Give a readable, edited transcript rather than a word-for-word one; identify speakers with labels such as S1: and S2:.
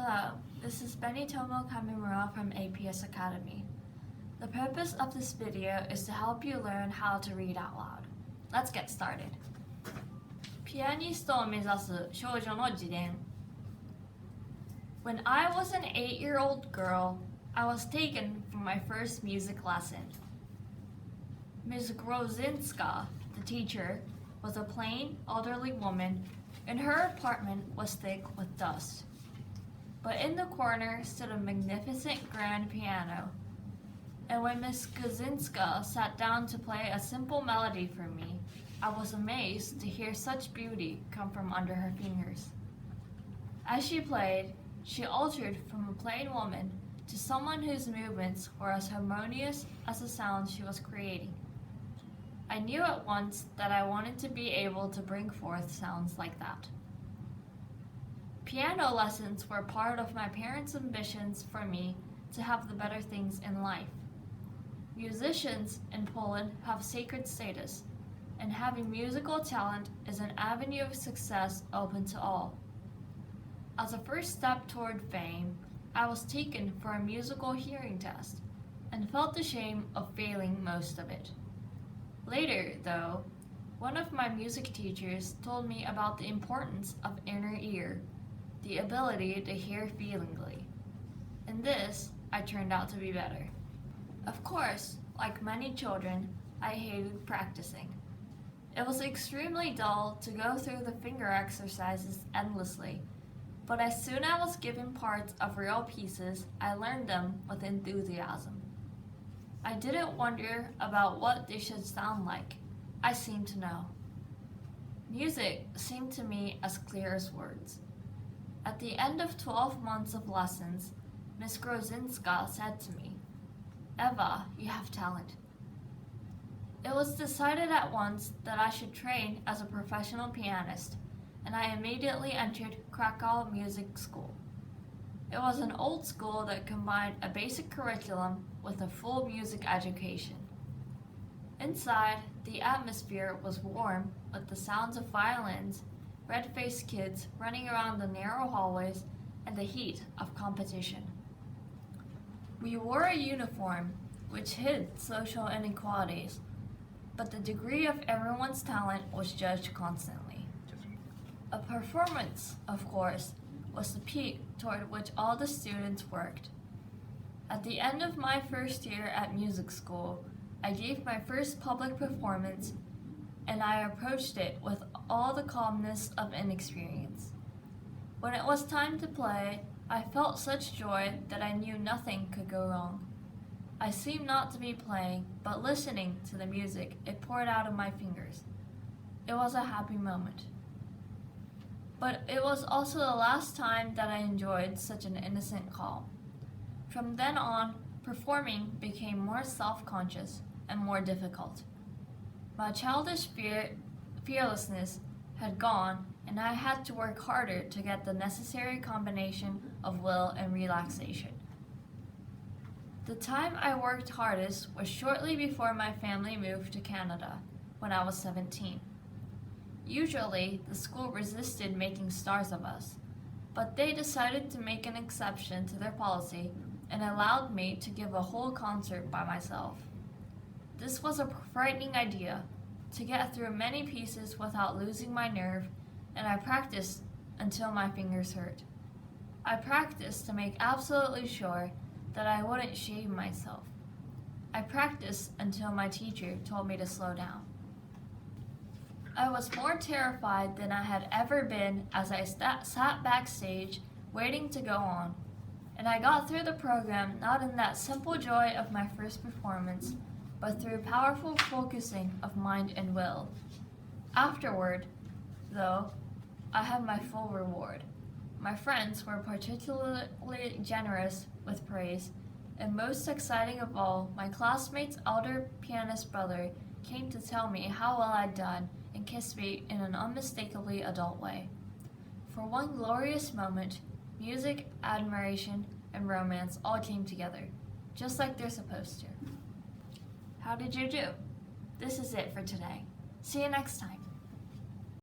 S1: Hello, this is Benitomo Kamimura from aps Academy. The purpose of this video is to help you learn how to read out loud. Let's get started. ピアニストを目指す少女の自伝 When I was an 8-year-old girl, I was taken for my first music lesson. Ms. Grozinska, the teacher, was a plain, elderly woman, and her apartment was thick with dust. But in the corner stood a magnificent grand piano, and when Ms. Grozinska sat down to play a simple melody for me, I was amazed to hear such beauty come from under her fingers. As she played, she altered from a plain woman to someone whose movements were as harmonious as the sounds she was creating. I knew at once that I wanted to be able to bring forth sounds like that. Piano lessons were part of my parents' ambitions for me to have the better things in life. Musicians in Poland have sacred status, and having musical talent is an avenue of success open to all. As a first step toward fame, I was taken for a musical hearing test and felt the shame of failing most of it. Later, though, one of my music teachers told me about the importance of inner ear, the ability to hear feelingly. In this, I turned out to be better. Of course, like many children, I hated practicing. It was extremely dull to go through the finger exercises endlessly, but as soon as I was given parts of real pieces, I learned them with enthusiasm. I didn't wonder about what they should sound like. I seemed to know. Music seemed to me as clear as words. At the end of 12 months of lessons, Ms. Grozinska said to me, "Eva, you have talent." It was decided at once that I should train as a professional pianist, and I immediately entered Krakow Music School. It was an old school that combined a basic curriculum with a full music education. Inside, the atmosphere was warm with the sounds of violins, red-faced kids running around the narrow hallways, and the heat of competition. We wore a uniform which hid social inequalities, but the degree of everyone's talent was judged constantly. A performance, of course, was the peak toward which all the students worked. At the end of my first year at music school, I gave my first public performance, and I approached it with all the calmness of inexperience. When it was time to play, I felt such joy that I knew nothing could go wrong. I seemed not to be playing, but listening to the music it poured out of my fingers. It was a happy moment. But it was also the last time that I enjoyed such an innocent calm. From then on, performing became more self-conscious and more difficult. My childish fearlessness had gone, and I had to work harder to get the necessary combination of will and relaxation. The time I worked hardest was shortly before my family moved to Canada, when I was 17. Usually, the school resisted making stars of us, but they decided to make an exception to their policy and allowed me to give a whole concert by myself. This was a frightening idea, to get through many pieces without losing my nerve, and I practiced until my fingers hurt. I practiced to make absolutely sure that I wouldn't shame myself. I practiced until my teacher told me to slow down. I was more terrified than I had ever been as I sat backstage waiting to go on, and I got through the program not in that simple joy of my first performance, but through powerful focusing of mind and will. Afterward, though, I had my full reward. My friends were particularly generous with praise, and most exciting of all, my classmate's elder pianist brother came to tell me how well I'd done and kissed me in an unmistakably adult way. For one glorious moment, music, admiration, and romance all came together, just like they're supposed to. How did you do? This is it for today. See you next time.